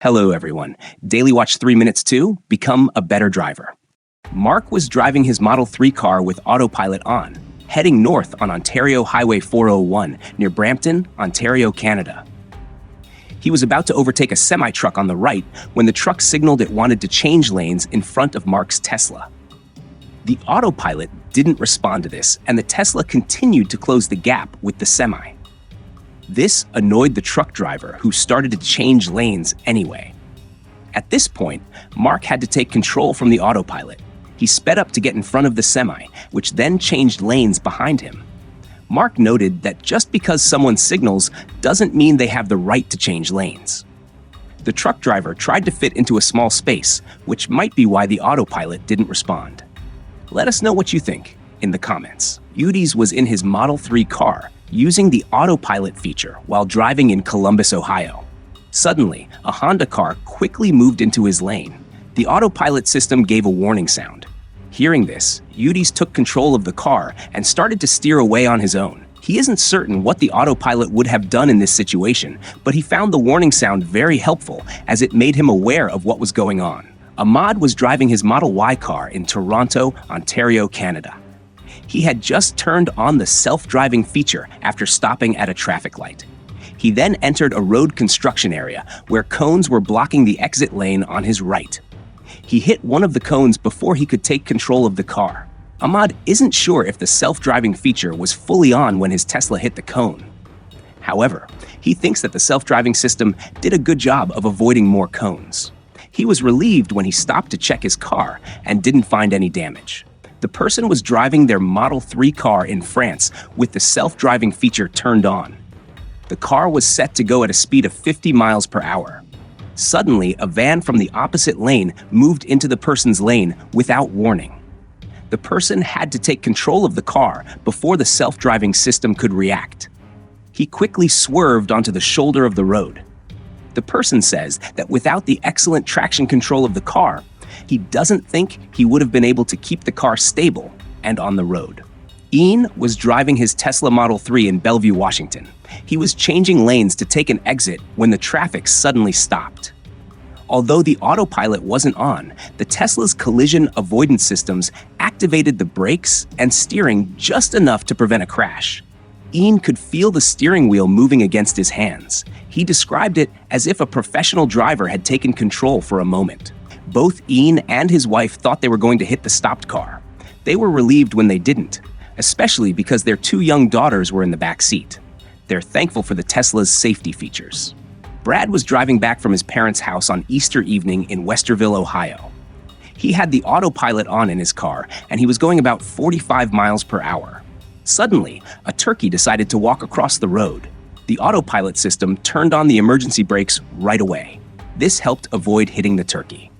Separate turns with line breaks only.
Hello, everyone. Daily Watch 3 Minutes to become a better driver. Mark was driving his Model 3 car with autopilot on, heading north on Ontario Highway 401 near Brampton, Ontario, Canada. He was about to overtake a semi-truck on the right when the truck signaled it wanted to change lanes in front of Mark's Tesla. The autopilot didn't respond to this, and the Tesla continued to close the gap with the semi. This annoyed the truck driver, who started to change lanes anyway. At this point, Mark had to take control from the autopilot. He sped up to get in front of the semi, which then changed lanes behind him. Mark noted that just because someone signals doesn't mean they have the right to change lanes. The truck driver tried to fit into a small space, which might be why the autopilot didn't respond. Let us know what you think in the comments. Udis was in his Model 3 car, using the autopilot feature while driving in Columbus, Ohio. Suddenly, a Honda car quickly moved into his lane. The autopilot system gave a warning sound. Hearing this, Udis took control of the car and started to steer away on his own. He isn't certain what the autopilot would have done in this situation, but he found the warning sound very helpful as it made him aware of what was going on. Ahmad was driving his Model Y car in Toronto, Ontario, Canada. He had just turned on the self-driving feature after stopping at a traffic light. He then entered a road construction area where cones were blocking the exit lane on his right. He hit one of the cones before he could take control of the car. Ahmad isn't sure if the self-driving feature was fully on when his Tesla hit the cone. However, he thinks that the self-driving system did a good job of avoiding more cones. He was relieved when he stopped to check his car and didn't find any damage. The person was driving their Model 3 car in France with the self-driving feature turned on. The car was set to go at a speed of 50 miles per hour. Suddenly, a van from the opposite lane moved into the person's lane without warning. The person had to take control of the car before the self-driving system could react. He quickly swerved onto the shoulder of the road. The person says that without the excellent traction control of the car, he doesn't think he would have been able to keep the car stable and on the road. Ian was driving his Tesla Model 3 in Bellevue, Washington. He was changing lanes to take an exit when the traffic suddenly stopped. Although the autopilot wasn't on, the Tesla's collision avoidance systems activated the brakes and steering just enough to prevent a crash. Ian could feel the steering wheel moving against his hands. He described it as if a professional driver had taken control for a moment. Both Ian and his wife thought they were going to hit the stopped car. They were relieved when they didn't, especially because their 2 young daughters were in the back seat. They're thankful for the Tesla's safety features. Brad was driving back from his parents' house on Easter evening in Westerville, Ohio. He had the autopilot on in his car, and he was going about 45 miles per hour. Suddenly, a turkey decided to walk across the road. The autopilot system turned on the emergency brakes right away. This helped avoid hitting the turkey.